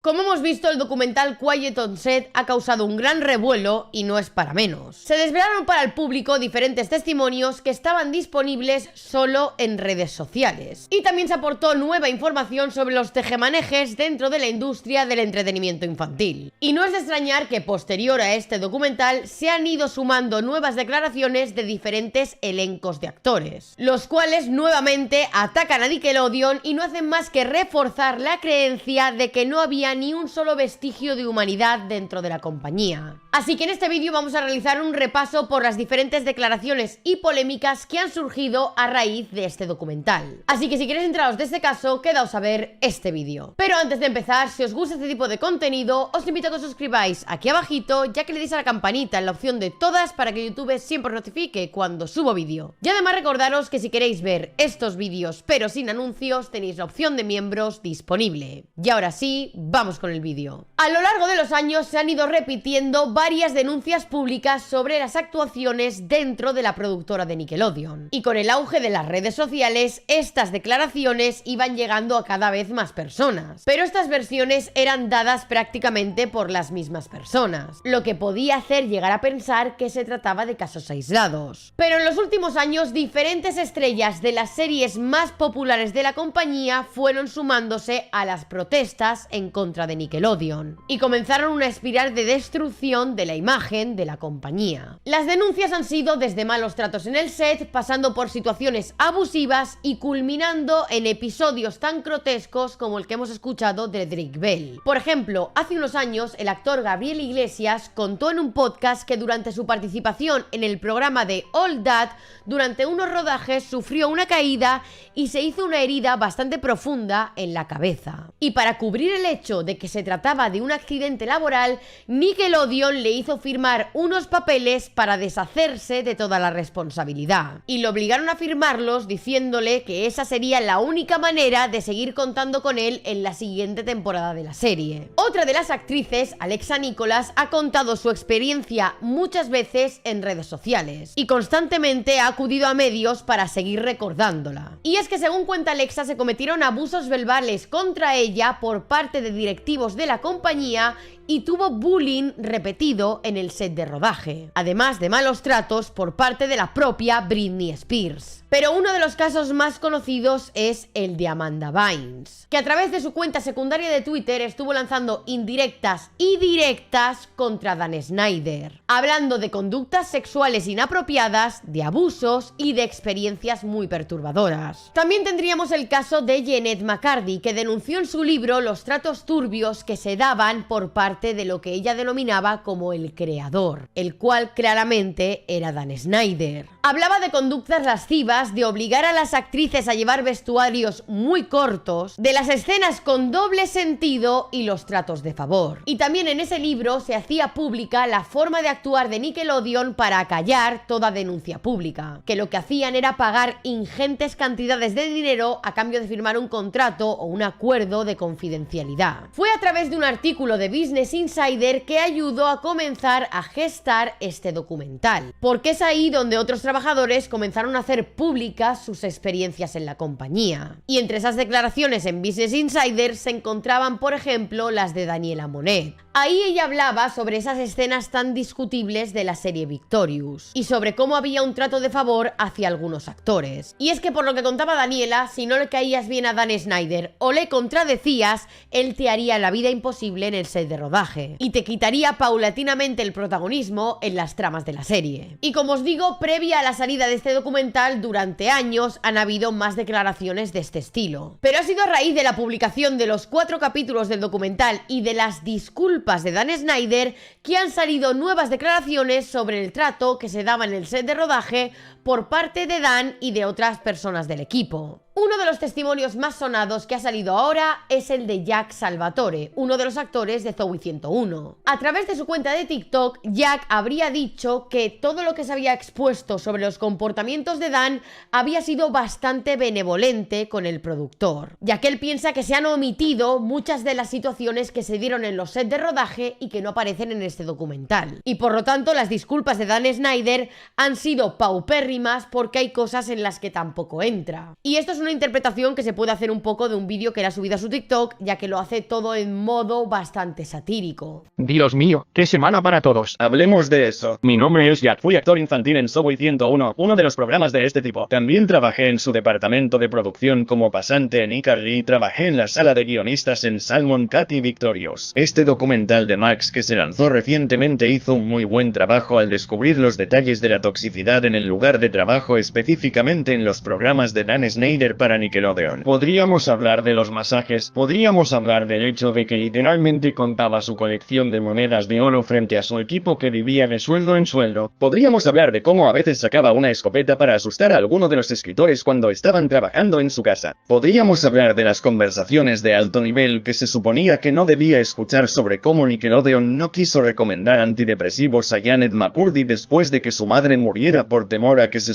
Como hemos visto, el documental Quiet on Set ha causado un gran revuelo y no es para menos. Se desvelaron para el público diferentes testimonios que estaban disponibles solo en redes sociales. Y también se aportó nueva información sobre los tejemanejes dentro de la industria del entretenimiento infantil. Y no es de extrañar que posterior a este documental se han ido sumando nuevas declaraciones de diferentes elencos de actores, los cuales nuevamente atacan a Nickelodeon y no hacen más que reforzar la creencia de que no había ni un solo vestigio de humanidad dentro de la compañía. Así que en este vídeo vamos a realizar un repaso por las diferentes declaraciones y polémicas que han surgido a raíz de este documental. Así que si queréis enteraros de este caso, quedaos a ver este vídeo. Pero antes de empezar, si os gusta este tipo de contenido, os invito a que os suscribáis aquí abajito, ya que le deis a la campanita en la opción de todas para que YouTube siempre os notifique cuando subo vídeo. Y además recordaros que si queréis ver estos vídeos pero sin anuncios, tenéis la opción de miembros disponible. Y ahora sí, vamos con el vídeo. A lo largo de los años se han ido repitiendo varias denuncias públicas sobre las actuaciones dentro de la productora de Nickelodeon. Y con el auge de las redes sociales, estas declaraciones iban llegando a cada vez más personas. Pero estas versiones eran dadas prácticamente por las mismas personas, lo que podía hacer llegar a pensar que se trataba de casos aislados. Pero en los últimos años, diferentes estrellas de las series más populares de la compañía fueron sumándose a las protestas en contra de Nickelodeon y comenzaron una espiral de destrucción de la imagen de la compañía. Las denuncias han sido desde malos tratos en el set, pasando por situaciones abusivas y culminando en episodios tan grotescos como el que hemos escuchado de Drake Bell. Por ejemplo, hace unos años el actor Gabriel Iglesias contó en un podcast que durante su participación en el programa de All That, durante unos rodajes sufrió una caída y se hizo una herida bastante profunda en la cabeza. Y para cubrir el hecho de que se trataba de un accidente laboral, Nickelodeon le hizo firmar unos papeles para deshacerse de toda la responsabilidad. Y lo obligaron a firmarlos diciéndole que esa sería la única manera de seguir contando con él en la siguiente temporada de la serie. Otra de las actrices, Alexa Nikolas, ha contado su experiencia muchas veces en redes sociales y constantemente ha acudido a medios para seguir recordándola. Y es que según cuenta Alexa, se cometieron abusos verbales contra ella por parte de directivos de la compañía y tuvo bullying repetido en el set de rodaje, además de malos tratos por parte de la propia Britney Spears. Pero uno de los casos más conocidos es el de Amanda Bynes, que a través de su cuenta secundaria de Twitter estuvo lanzando indirectas y directas contra Dan Snyder, hablando de conductas sexuales inapropiadas, de abusos y de experiencias muy perturbadoras. También tendríamos el caso de Jennette McCurdy, que denunció en su libro los tratos turbios que se daban por parte de lo que ella denominaba como el creador, el cual claramente era Dan Snyder. Hablaba de conductas lascivas, de obligar a las actrices a llevar vestuarios muy cortos, de las escenas con doble sentido y los tratos de favor. Y también en ese libro se hacía pública la forma de actuar de Nickelodeon para acallar toda denuncia pública, que lo que hacían era pagar ingentes cantidades de dinero a cambio de firmar un contrato o un acuerdo de confidencialidad. Fue a través de un artículo de Business Insider que ayudó a comenzar a gestar este documental, porque es ahí donde otros trabajadores comenzaron a hacer públicas sus experiencias en la compañía. Y entre esas declaraciones en Business Insider se encontraban, por ejemplo, las de Daniela Monet. Ahí ella hablaba sobre esas escenas tan discutibles de la serie Victorious y sobre cómo había un trato de favor hacia algunos actores. Y es que por lo que contaba Daniela, si no le caías bien a Dan Snyder o le contradecías, él te haría la vida imposible en el set de rodaje y te quitaría paulatinamente el protagonismo en las tramas de la serie. Y como os digo, previa a la salida de este documental, durante años han habido más declaraciones de este estilo. Pero ha sido a raíz de la publicación de los 4 capítulos del documental y de las disculpas de Dan Snyder que han salido nuevas declaraciones sobre el trato que se daba en el set de rodaje por parte de Dan y de otras personas del equipo. Uno de los testimonios más sonados que ha salido ahora es el de Jack Salvatore, uno de los actores de Zoey 101. A través de su cuenta de TikTok, Jack habría dicho que todo lo que se había expuesto sobre los comportamientos de Dan había sido bastante benevolente con el productor, ya que él piensa que se han omitido muchas de las situaciones que se dieron en los sets de rodaje y que no aparecen en este documental. Y por lo tanto, las disculpas de Dan Snyder han sido paupérrimas porque hay cosas en las que tampoco entra. Y esto es una una interpretación que se puede hacer un poco de un vídeo que él ha subido a su TikTok, ya que lo hace todo en modo bastante satírico. Dios mío, qué semana para todos. Hablemos de eso. Mi nombre es Jack, fui actor infantil en Subway 101, uno de los programas de este tipo. También trabajé en su departamento de producción como pasante en iCarly y trabajé en la sala de guionistas en Salmon Cat y Victorious. Este documental de Max que se lanzó recientemente hizo un muy buen trabajo al descubrir los detalles de la toxicidad en el lugar de trabajo, específicamente en los programas de Dan Snyder para Nickelodeon. Podríamos hablar de los masajes, podríamos hablar del hecho de que literalmente contaba su colección de monedas de oro frente a su equipo que vivía de sueldo en sueldo. Podríamos hablar de cómo a veces sacaba una escopeta para asustar a alguno de los escritores cuando estaban trabajando en su casa. Podríamos hablar de las conversaciones de alto nivel que se suponía que no debía escuchar sobre cómo Nickelodeon no quiso recomendar antidepresivos a Janet McCurdy después de que su madre muriera por temor a que se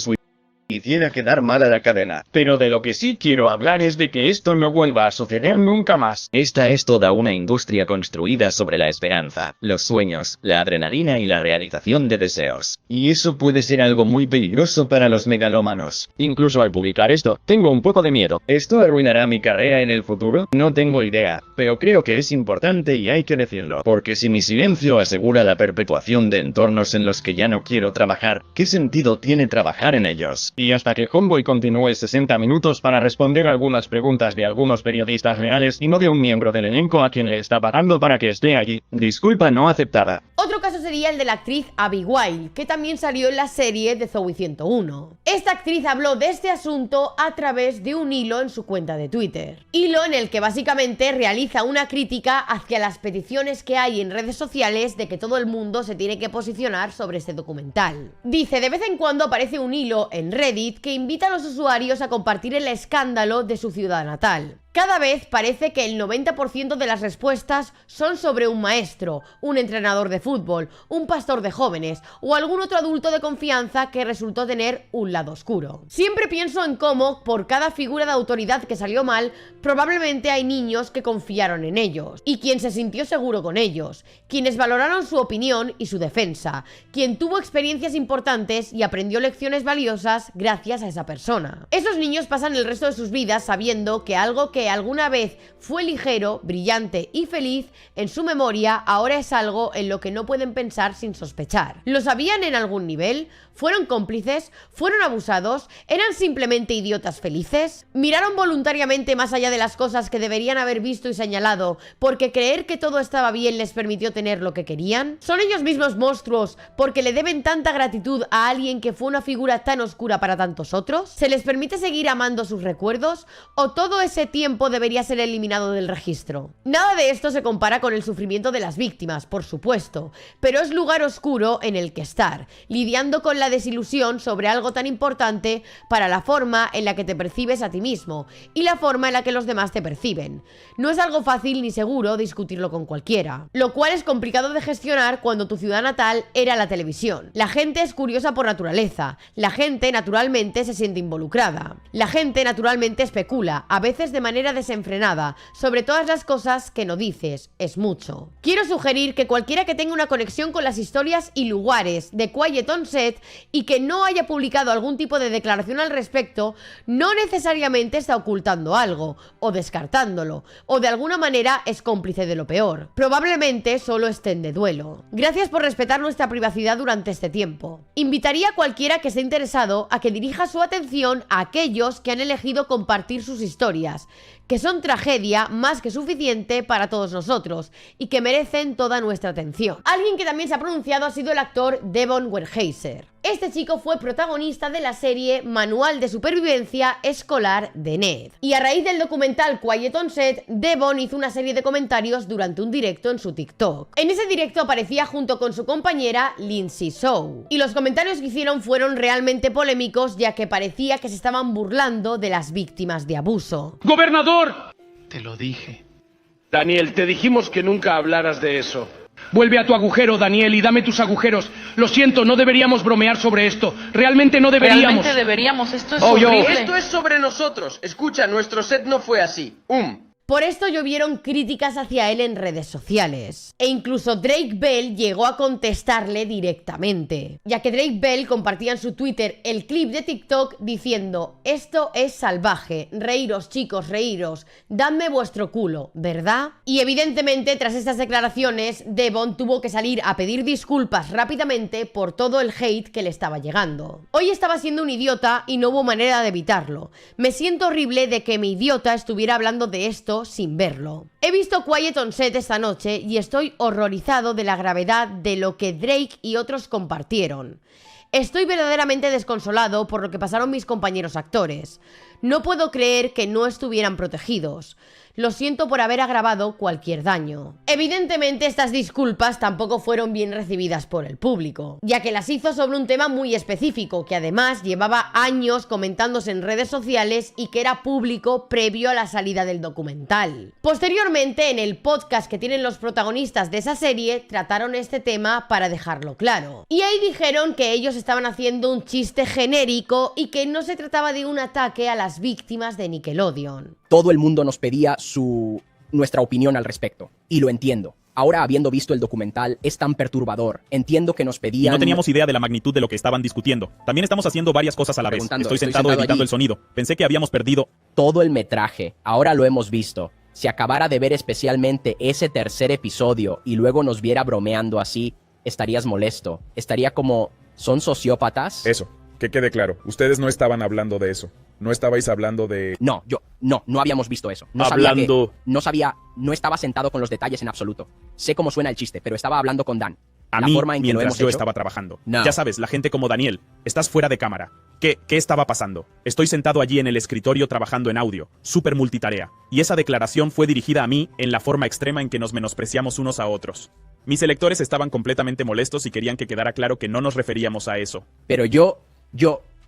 hiciera quedar mal a la cadena. Pero de lo que sí quiero hablar es de que esto no vuelva a suceder nunca más. Esta es toda una industria construida sobre la esperanza, los sueños, la adrenalina y la realización de deseos. Y eso puede ser algo muy peligroso para los megalómanos. Incluso al publicar esto, tengo un poco de miedo. ¿Esto arruinará mi carrera en el futuro? No tengo idea, pero creo que es importante y hay que decirlo. Porque si mi silencio asegura la perpetuación de entornos en los que ya no quiero trabajar, ¿qué sentido tiene trabajar en ellos? Y hasta que Homeboy continúe 60 minutos para responder algunas preguntas de algunos periodistas reales y no de un miembro del elenco a quien le está pagando para que esté allí. Disculpa no aceptada. Otro caso sería el de la actriz Abby Wilde, que también salió en la serie de Zoey 101. Esta actriz habló de este asunto a través de un hilo en su cuenta de Twitter. Hilo en el que básicamente realiza una crítica hacia las peticiones que hay en redes sociales de que todo el mundo se tiene que posicionar sobre este documental. Dice, de vez en cuando aparece un hilo en Reddit que invita a los usuarios a compartir el escándalo de su ciudad natal. Cada vez parece que el 90% de las respuestas son sobre un maestro, un entrenador de fútbol, un pastor de jóvenes o algún otro adulto de confianza que resultó tener un lado oscuro. Siempre pienso en cómo, por cada figura de autoridad que salió mal, probablemente hay niños que confiaron en ellos, y quien se sintió seguro con ellos, quienes valoraron su opinión y su defensa, quien tuvo experiencias importantes y aprendió lecciones valiosas gracias a esa persona. Esos niños pasan el resto de sus vidas sabiendo que algo que alguna vez fue ligero, brillante y feliz, en su memoria ahora es algo en lo que no pueden pensar sin sospechar. ¿Lo sabían en algún nivel? ¿Fueron cómplices? ¿Fueron abusados? ¿Eran simplemente idiotas felices? ¿Miraron voluntariamente más allá de las cosas que deberían haber visto y señalado porque creer que todo estaba bien les permitió tener lo que querían? ¿Son ellos mismos monstruos porque le deben tanta gratitud a alguien que fue una figura tan oscura para tantos otros? ¿Se les permite seguir amando sus recuerdos? ¿O todo ese tiempo debería ser eliminado del registro? Nada de esto se compara con el sufrimiento de las víctimas, por supuesto, pero es lugar oscuro en el que estar, lidiando con la desilusión sobre algo tan importante para la forma en la que te percibes a ti mismo y la forma en la que los demás te perciben. No es algo fácil ni seguro discutirlo con cualquiera, lo cual es complicado de gestionar cuando tu ciudad natal era la televisión. La gente es curiosa por naturaleza, la gente naturalmente se siente involucrada, la gente naturalmente especula, a veces de manera desenfrenada, sobre todas las cosas que no dices, es mucho. Quiero sugerir que cualquiera que tenga una conexión con las historias y lugares de Quiet on Set y que no haya publicado algún tipo de declaración al respecto, no necesariamente está ocultando algo, o descartándolo, o de alguna manera es cómplice de lo peor. Probablemente solo estén de duelo. Gracias por respetar nuestra privacidad durante este tiempo. Invitaría a cualquiera que esté interesado a que dirija su atención a aquellos que han elegido compartir sus historias, que son tragedia más que suficiente para todos nosotros y que merecen toda nuestra atención. Alguien que también se ha pronunciado ha sido el actor Devon Werheiser. Este chico fue protagonista de la serie Manual de Supervivencia Escolar de Ned. Y a raíz del documental Quiet on Set, Devon hizo una serie de comentarios durante un directo en su TikTok. En ese directo aparecía junto con su compañera Lindsay Sou. Y los comentarios que hicieron fueron realmente polémicos, ya que parecía que se estaban burlando de las víctimas de abuso. ¡Gobernador! Te lo dije. Daniel, te dijimos que nunca hablaras de eso. Vuelve a tu agujero, Daniel, y dame tus agujeros. Lo siento, no deberíamos bromear sobre esto. Realmente no deberíamos. Realmente deberíamos, esto es Oh, horrible. Esto es sobre nosotros. Escucha, nuestro set no fue así. Por esto llovieron críticas hacia él en redes sociales. E incluso Drake Bell llegó a contestarle directamente, ya que Drake Bell compartía en su Twitter el clip de TikTok diciendo: esto es salvaje, reíros chicos, reíros, dadme vuestro culo, ¿verdad? Y evidentemente tras estas declaraciones, Devon tuvo que salir a pedir disculpas rápidamente por todo el hate que le estaba llegando. Hoy estaba siendo un idiota y no hubo manera de evitarlo. Me siento horrible de que mi idiota estuviera hablando de esto sin verlo. He visto Quiet on Set esta noche y estoy horrorizado de la gravedad de lo que Drake y otros compartieron. Estoy verdaderamente desconsolado por lo que pasaron mis compañeros actores. No puedo creer que no estuvieran protegidos. Lo siento por haber agravado cualquier daño. Evidentemente estas disculpas tampoco fueron bien recibidas por el público, ya que las hizo sobre un tema muy específico, que además llevaba años comentándose en redes sociales y que era público previo a la salida del documental. Posteriormente, en el podcast que tienen los protagonistas de esa serie, trataron este tema para dejarlo claro. Y ahí dijeron que ellos estaban haciendo un chiste genérico y que no se trataba de un ataque a las víctimas de Nickelodeon. Todo el mundo nos pedía nuestra opinión al respecto, y lo entiendo. Ahora, habiendo visto el documental, es tan perturbador. Entiendo que nos pedían... Y no teníamos idea de la magnitud de lo que estaban discutiendo. También estamos haciendo varias cosas a la vez. Estoy sentado editando allí. el sonido. Pensé que habíamos perdido Todo el metraje. Ahora lo hemos visto. Si acabara de ver especialmente ese tercer episodio y luego nos viera bromeando así, estarías molesto. Estaría como... ¿son sociópatas? Eso, que quede claro. Ustedes no estaban hablando de eso. No estabais hablando de... No habíamos visto eso. No estaba sentado con los detalles en absoluto. Sé cómo suena el chiste, pero estaba hablando con Dan. a La mí forma en que lo mientras hemos yo hecho. estaba trabajando. No. Ya sabes, la gente como Daniel. Estás fuera de cámara. ¿Qué estaba pasando? Estoy sentado allí en el escritorio trabajando en audio. Súper multitarea. Y esa declaración fue dirigida a mí en la forma extrema en que nos menospreciamos unos a otros. Mis electores estaban completamente molestos y querían que quedara claro que no nos referíamos a eso. Pero yo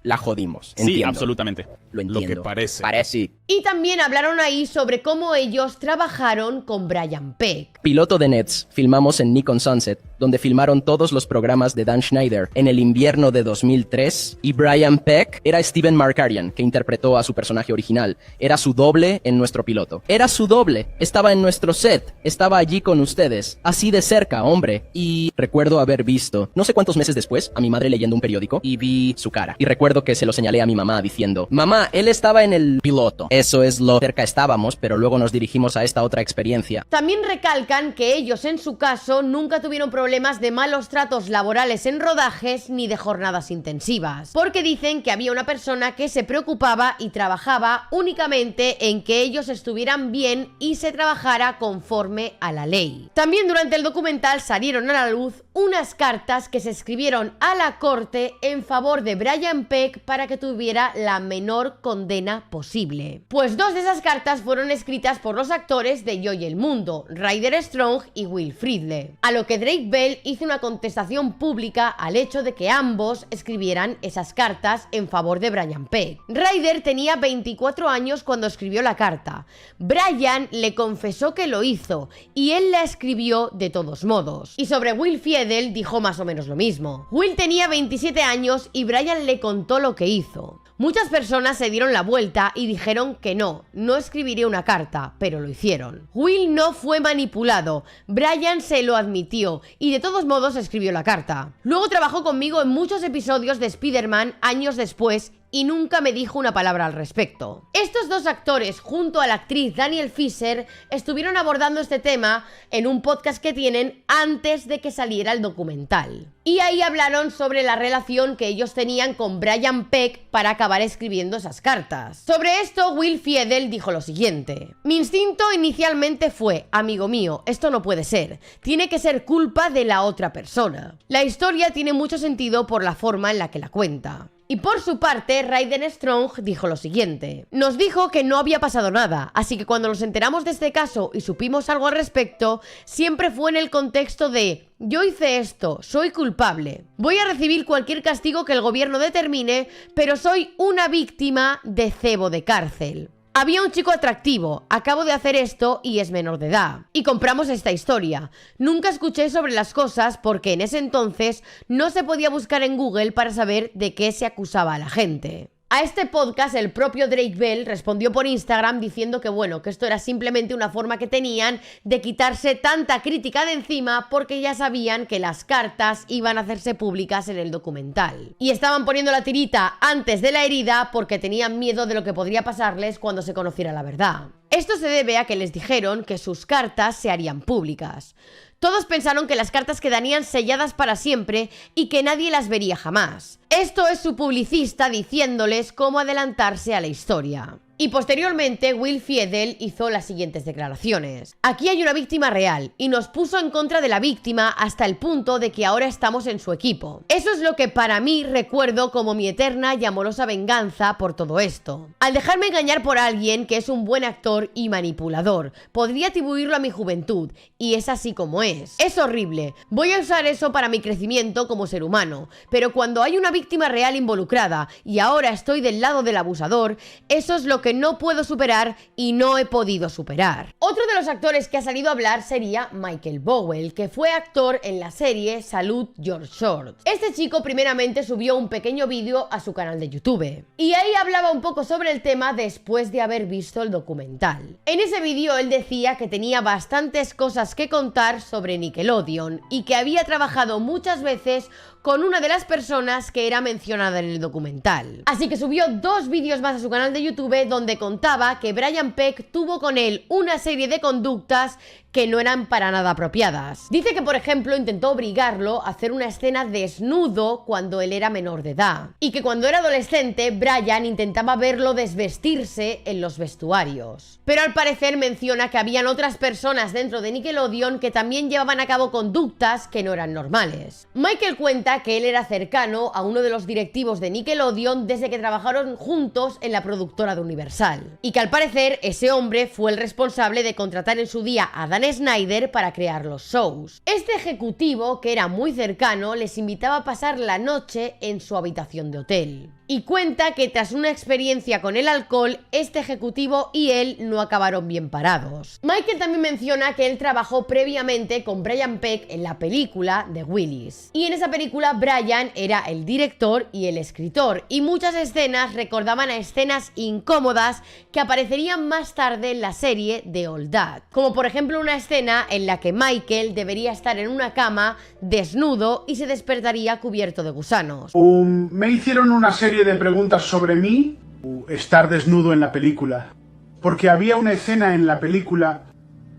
la jodimos. Sí, Entiendo. absolutamente. Lo entiendo. Lo que parece. Parece. Y también hablaron ahí sobre cómo ellos trabajaron con Brian Peck. Piloto de Nets, filmamos en Nikon Sunset, donde filmaron todos los programas de Dan Schneider en el invierno de 2003, y Brian Peck era Steven Markarian, que interpretó a su personaje original. Era su doble en nuestro piloto. Era su doble. Estaba en nuestro set. Estaba allí con ustedes. Así de cerca, hombre. Y recuerdo haber visto, no sé cuántos meses después, a mi madre leyendo un periódico y vi su cara. Y recuerdo que se lo señalé a mi mamá diciendo: mamá, él estaba en el piloto. Eso es lo cerca estábamos, pero luego nos dirigimos a esta otra experiencia. También recalcan que ellos en su caso nunca tuvieron problemas de malos tratos laborales en rodajes ni de jornadas intensivas, porque dicen que había una persona que se preocupaba y trabajaba únicamente en que ellos estuvieran bien y se trabajara conforme a la ley. También durante el documental salieron a la luz unas cartas que se escribieron a la corte en favor de Brian Peck para que tuviera la menor condena posible. Pues dos de esas cartas fueron escritas por los actores de Yo y el Mundo, Ryder Strong y Will Friedle, a lo que Drake Bell hizo una contestación pública al hecho de que ambos escribieran esas cartas en favor de Brian Peck. Ryder tenía 24 años cuando escribió la carta. Brian le confesó que lo hizo y él la escribió de todos modos. Y sobre Will Friedle dijo más o menos lo mismo. Will tenía 27 años y Brian le contó lo que hizo. Muchas personas se dieron la vuelta y dijeron que no escribiría una carta, pero lo hicieron. Will no fue manipulado, Brian se lo admitió y de todos modos escribió la carta. Luego trabajó conmigo en muchos episodios de Spider-Man años después y nunca me dijo una palabra al respecto. Estos dos actores, junto a la actriz Danielle Fishel, estuvieron abordando este tema en un podcast que tienen antes de que saliera el documental. Y ahí hablaron sobre la relación que ellos tenían con Brian Peck para acabar escribiendo esas cartas. Sobre esto, Will Friedle dijo lo siguiente: mi instinto inicialmente fue: amigo mío, esto no puede ser. Tiene que ser culpa de la otra persona. La historia tiene mucho sentido por la forma en la que la cuenta. Y por su parte, Ryder Strong dijo lo siguiente: nos dijo que no había pasado nada, así que cuando nos enteramos de este caso y supimos algo al respecto, siempre fue en el contexto de: yo hice esto, soy culpable, voy a recibir cualquier castigo que el gobierno determine, pero soy una víctima de cebo de cárcel. Había un chico atractivo, acabo de hacer esto y es menor de edad. Y compramos esta historia. Nunca escuché sobre las cosas porque en ese entonces no se podía buscar en Google para saber de qué se acusaba a la gente. A este podcast el propio Drake Bell respondió por Instagram diciendo que bueno, que esto era simplemente una forma que tenían de quitarse tanta crítica de encima porque ya sabían que las cartas iban a hacerse públicas en el documental. Y estaban poniendo la tirita antes de la herida porque tenían miedo de lo que podría pasarles cuando se conociera la verdad. Esto se debe a que les dijeron que sus cartas se harían públicas. Todos pensaron que las cartas quedarían selladas para siempre y que nadie las vería jamás. Esto es su publicista diciéndoles cómo adelantarse a la historia. Y posteriormente Will Friedle hizo las siguientes declaraciones. Aquí hay una víctima real y nos puso en contra de la víctima hasta el punto de que ahora estamos en su equipo. Eso es lo que para mí recuerdo como mi eterna y amorosa venganza por todo esto. Al dejarme engañar por alguien que es un buen actor y manipulador, podría atribuirlo a mi juventud y es así como es. Es horrible. Voy a usar eso para mi crecimiento como ser humano, pero cuando hay una víctima real involucrada y ahora estoy del lado del abusador, eso es lo que no puedo superar y no he podido superar. Otro de los actores que ha salido a hablar sería Michael Bowell, que fue actor en la serie Salute Your Shorts. Este chico primeramente subió un pequeño vídeo a su canal de YouTube y ahí hablaba un poco sobre el tema después de haber visto el documental. En ese vídeo él decía que tenía bastantes cosas que contar sobre Nickelodeon y que había trabajado muchas veces con una de las personas que era mencionada en el documental. Así que subió 2 vídeos más a su canal de YouTube donde contaba que Brian Peck tuvo con él una serie de conductas que no eran para nada apropiadas. Dice que, por ejemplo, intentó obligarlo a hacer una escena desnudo cuando él era menor de edad. Y que cuando era adolescente, Brian intentaba verlo desvestirse en los vestuarios. Pero al parecer menciona que habían otras personas dentro de Nickelodeon que también llevaban a cabo conductas que no eran normales. Michael cuenta que él era cercano a uno de los directivos de Nickelodeon desde que trabajaron juntos en la productora de Universal. Y que al parecer ese hombre fue el responsable de contratar en su día a Dan Schneider para crear los shows. Este ejecutivo, que era muy cercano, les invitaba a pasar la noche en su habitación de hotel. Y cuenta que tras una experiencia con el alcohol, este ejecutivo y él no acabaron bien parados. Michael también menciona que él trabajó previamente con Brian Peck en la película The Willis. Y en esa película Brian era el director y el escritor, y muchas escenas recordaban a escenas incómodas que aparecerían más tarde en la serie de All That. Como por ejemplo una escena en la que Michael debería estar en una cama desnudo y se despertaría cubierto de gusanos. Me hicieron una serie de preguntas sobre mí, estar desnudo en la película, porque había una escena en la película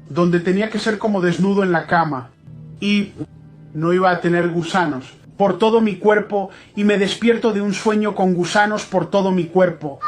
donde tenía que ser como desnudo en la cama y no iba a tener gusanos por todo mi cuerpo y me despierto de un sueño con gusanos por todo mi cuerpo.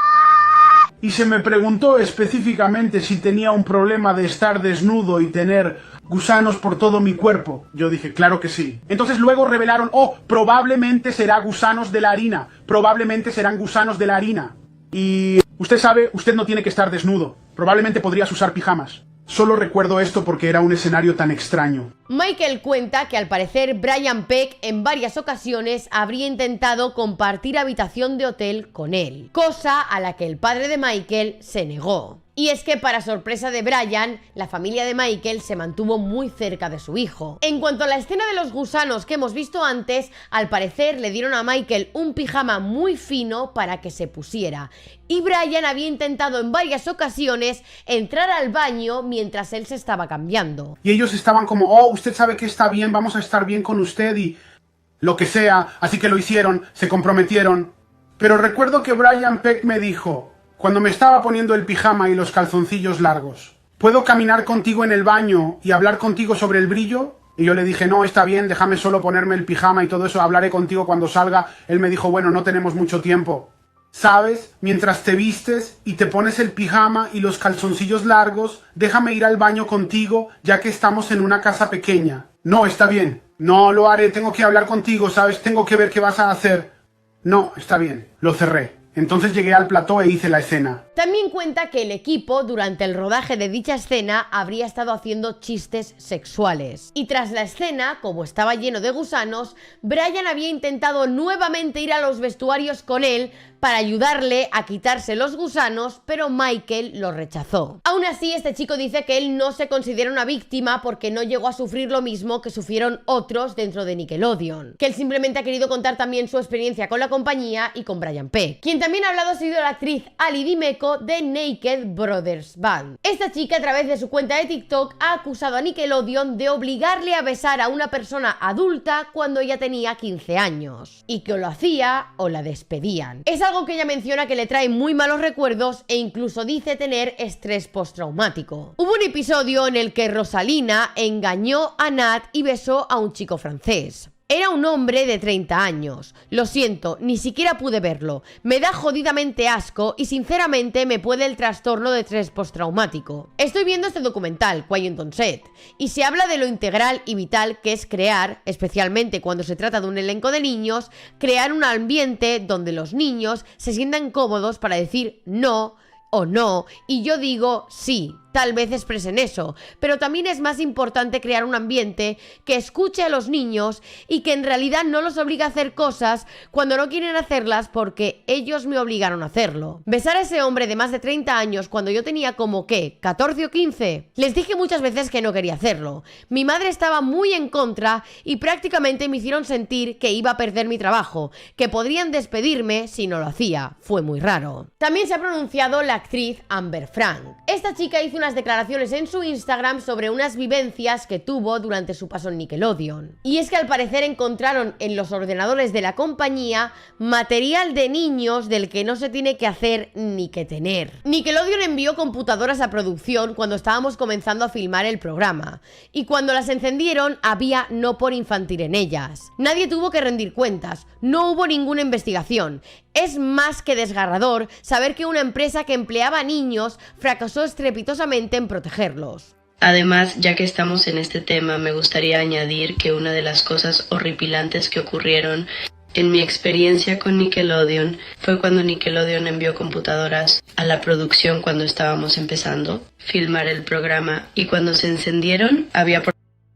Y se me preguntó específicamente si tenía un problema de estar desnudo y tener gusanos por todo mi cuerpo. Yo dije, claro que sí. Entonces luego revelaron, probablemente será gusanos de la harina. Probablemente serán gusanos de la harina. Y usted sabe, usted no tiene que estar desnudo. Probablemente podrías usar pijamas. Solo recuerdo esto porque era un escenario tan extraño. Michael cuenta que al parecer Brian Peck en varias ocasiones habría intentado compartir habitación de hotel con él, cosa a la que el padre de Michael se negó. Y es que para sorpresa de Brian, la familia de Michael se mantuvo muy cerca de su hijo. En cuanto a la escena de los gusanos que hemos visto antes, al parecer le dieron a Michael un pijama muy fino para que se pusiera. Y Brian había intentado en varias ocasiones entrar al baño mientras él se estaba cambiando. Y ellos estaban como, usted sabe que está bien, vamos a estar bien con usted y lo que sea. Así que lo hicieron, se comprometieron. Pero recuerdo que Brian Peck me dijo, cuando me estaba poniendo el pijama y los calzoncillos largos, ¿puedo caminar contigo en el baño y hablar contigo sobre el brillo? Y yo le dije, no, está bien, déjame solo ponerme el pijama y todo eso, hablaré contigo cuando salga. Él me dijo, bueno, no tenemos mucho tiempo. ¿Sabes? Mientras te vistes y te pones el pijama y los calzoncillos largos, déjame ir al baño contigo, ya que estamos en una casa pequeña. No, está bien. No lo haré, tengo que hablar contigo, ¿sabes? Tengo que ver qué vas a hacer. No, está bien. Lo cerré. Entonces llegué al plató e hice la escena. También cuenta que el equipo, durante el rodaje de dicha escena, habría estado haciendo chistes sexuales. Y tras la escena, como estaba lleno de gusanos, Brian había intentado nuevamente ir a los vestuarios con él para ayudarle a quitarse los gusanos, pero Michael lo rechazó. Aún así, este chico dice que él no se considera una víctima porque no llegó a sufrir lo mismo que sufrieron otros dentro de Nickelodeon, que él simplemente ha querido contar también su experiencia con la compañía y con Brian Peck. Quien también ha hablado ha sido la actriz Ali Dimeco de Naked Brothers Band. Esta chica, a través de su cuenta de TikTok, ha acusado a Nickelodeon de obligarle a besar a una persona adulta cuando ella tenía 15 años, y que o lo hacía o la despedían. Es algo que ella menciona que le trae muy malos recuerdos e incluso dice tener estrés postraumático. Hubo un episodio en el que Rosalina engañó a Nat y besó a un chico francés. Era un hombre de 30 años. Lo siento, ni siquiera pude verlo. Me da jodidamente asco y sinceramente me puede el trastorno de estrés postraumático. Estoy viendo este documental, Quiet on Set, y se habla de lo integral y vital que es crear, especialmente cuando se trata de un elenco de niños, crear un ambiente donde los niños se sientan cómodos para decir no o no, y yo digo sí. Tal vez expresen eso, pero también es más importante crear un ambiente que escuche a los niños y que en realidad no los obligue a hacer cosas cuando no quieren hacerlas porque ellos me obligaron a hacerlo. Besar a ese hombre de más de 30 años cuando yo tenía como, ¿qué?, 14 o 15. Les dije muchas veces que no quería hacerlo. Mi madre estaba muy en contra y prácticamente me hicieron sentir que iba a perder mi trabajo, que podrían despedirme si no lo hacía. Fue muy raro. También se ha pronunciado la actriz Amber Frank. Esta chica hizo unas declaraciones en su Instagram sobre unas vivencias que tuvo durante su paso en Nickelodeon. Y es que al parecer encontraron en los ordenadores de la compañía material de niños del que no se tiene que hacer ni que tener. Nickelodeon envió computadoras a producción cuando estábamos comenzando a filmar el programa, y cuando las encendieron había no por infantil en ellas. Nadie tuvo que rendir cuentas, no hubo ninguna investigación. Es más que desgarrador saber que una empresa que empleaba a niños fracasó estrepitosamente en protegerlos. Además, ya que estamos en este tema, me gustaría añadir que una de las cosas horripilantes que ocurrieron en mi experiencia con Nickelodeon fue cuando Nickelodeon envió computadoras a la producción cuando estábamos empezando a filmar el programa, y cuando se encendieron había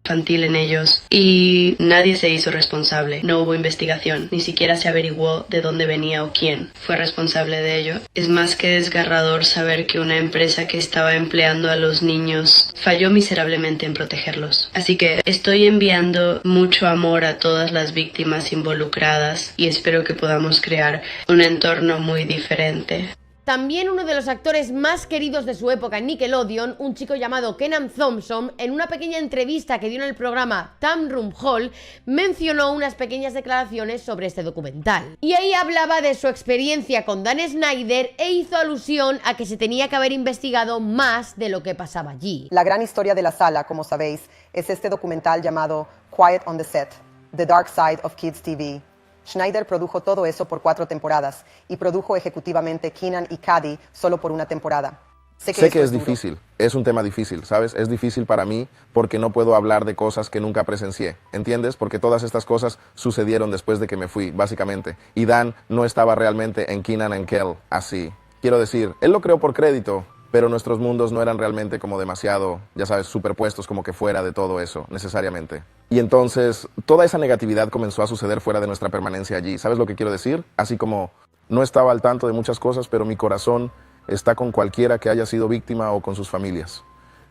infantil en ellos y nadie se hizo responsable. No hubo investigación, ni siquiera se averiguó de dónde venía o quién fue responsable de ello. Es más que desgarrador saber que una empresa que estaba empleando a los niños falló miserablemente en protegerlos. Así que estoy enviando mucho amor a todas las víctimas involucradas y espero que podamos crear un entorno muy diferente. También uno de los actores más queridos de su época en Nickelodeon, un chico llamado Kenan Thompson, en una pequeña entrevista que dio en el programa Tam Room Hall, mencionó unas pequeñas declaraciones sobre este documental. Y ahí hablaba de su experiencia con Dan Schneider e hizo alusión a que se tenía que haber investigado más de lo que pasaba allí. La gran historia de la sala, como sabéis, es este documental llamado Quiet on the Set, The Dark Side of Kids TV. Schneider produjo todo eso por 4 temporadas y produjo ejecutivamente Kenan y Cady solo por una temporada. Sé que es difícil, es un tema difícil, ¿sabes? Es difícil para mí porque no puedo hablar de cosas que nunca presencié, ¿entiendes? Porque todas estas cosas sucedieron después de que me fui, básicamente. Y Dan no estaba realmente en Kenan and Kel, así. Quiero decir, él lo creó por crédito, pero nuestros mundos no eran realmente como demasiado, ya sabes, superpuestos como que fuera de todo eso, necesariamente. Y entonces, toda esa negatividad comenzó a suceder fuera de nuestra permanencia allí. ¿Sabes lo que quiero decir? Así como no estaba al tanto de muchas cosas, pero mi corazón está con cualquiera que haya sido víctima o con sus familias.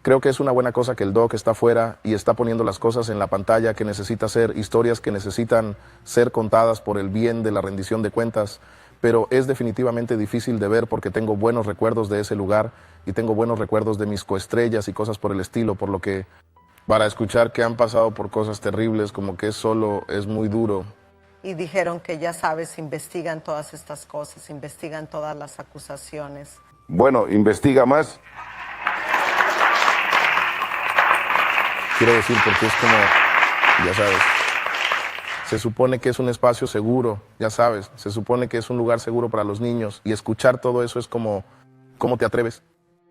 Creo que es una buena cosa que el doc está fuera y está poniendo las cosas en la pantalla que necesita ser, historias que necesitan ser contadas por el bien de la rendición de cuentas, pero es definitivamente difícil de ver porque tengo buenos recuerdos de ese lugar y tengo buenos recuerdos de mis coestrellas y cosas por el estilo, por lo que para escuchar que han pasado por cosas terribles como que es muy duro. Y dijeron que, ya sabes, investigan todas estas cosas, investigan todas las acusaciones. Bueno, investiga más. Quiero decir porque es como, ya sabes, se supone que es un espacio seguro, ya sabes, se supone que es un lugar seguro para los niños y escuchar todo eso es como, ¿cómo te atreves?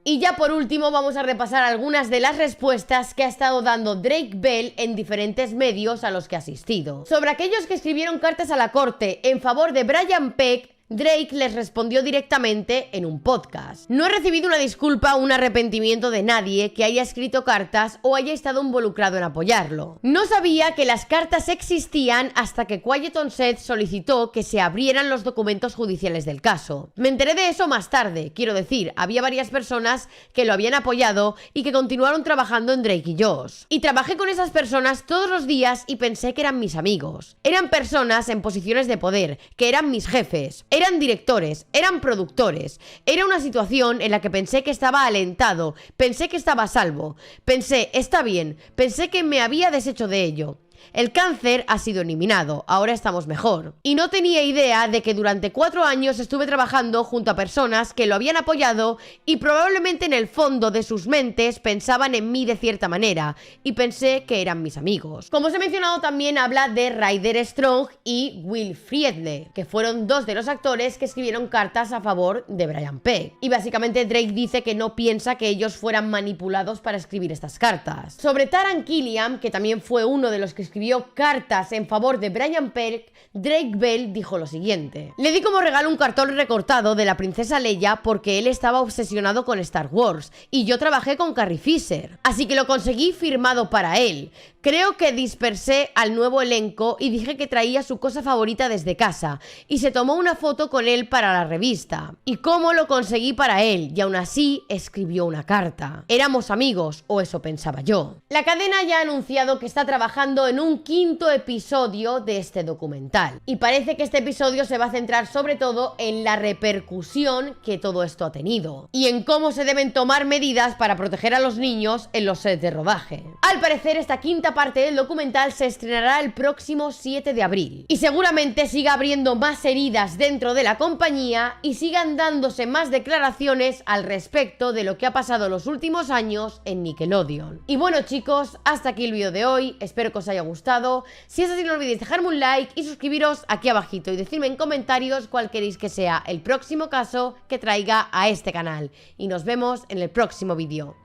Y ya por último vamos a repasar algunas de las respuestas que ha estado dando Drake Bell en diferentes medios a los que ha asistido. Sobre aquellos que escribieron cartas a la corte en favor de Brian Peck, Drake les respondió directamente en un podcast. No he recibido una disculpa o un arrepentimiento de nadie que haya escrito cartas o haya estado involucrado en apoyarlo. No sabía que las cartas existían hasta que Quiet on Set solicitó que se abrieran los documentos judiciales del caso. Me enteré de eso más tarde, quiero decir, había varias personas que lo habían apoyado y que continuaron trabajando en Drake y Josh. Y trabajé con esas personas todos los días y pensé que eran mis amigos. Eran personas en posiciones de poder, que eran mis jefes, eran directores, eran productores. Era una situación en la que pensé que estaba alentado, pensé que estaba a salvo, pensé, está bien, pensé que me había deshecho de ello. El cáncer ha sido eliminado, ahora estamos mejor. Y no tenía idea de que durante 4 años estuve trabajando junto a personas que lo habían apoyado y probablemente en el fondo de sus mentes pensaban en mí de cierta manera y pensé que eran mis amigos. Como os he mencionado, también habla de Ryder Strong y Will Friedle, que fueron 2 de los actores que escribieron cartas a favor de Brian Peck. Y básicamente Drake dice que no piensa que ellos fueran manipulados para escribir estas cartas. Sobre Taran Killam, que también fue uno de los que escribió cartas en favor de Brian Peck, Drake Bell dijo lo siguiente: le di como regalo un cartón recortado de la princesa Leia porque él estaba obsesionado con Star Wars y yo trabajé con Carrie Fisher, así que lo conseguí firmado para él. Creo que dispersé al nuevo elenco y dije que traía su cosa favorita desde casa y se tomó una foto con él para la revista. Y cómo lo conseguí para él y aún así escribió una carta. Éramos amigos, o eso pensaba yo. La cadena ya ha anunciado que está trabajando en un 5º episodio de este documental y parece que este episodio se va a centrar sobre todo en la repercusión que todo esto ha tenido y en cómo se deben tomar medidas para proteger a los niños en los sets de rodaje. Al parecer, esta 5ª parte del documental se estrenará el próximo 7 de abril y seguramente siga abriendo más heridas dentro de la compañía y sigan dándose más declaraciones al respecto de lo que ha pasado los últimos años en Nickelodeon. Y bueno, chicos, hasta aquí el vídeo de hoy, espero que os haya gustado. Si es así, no olvidéis dejarme un like y suscribiros aquí abajito y decirme en comentarios cuál queréis que sea el próximo caso que traiga a este canal y nos vemos en el próximo vídeo.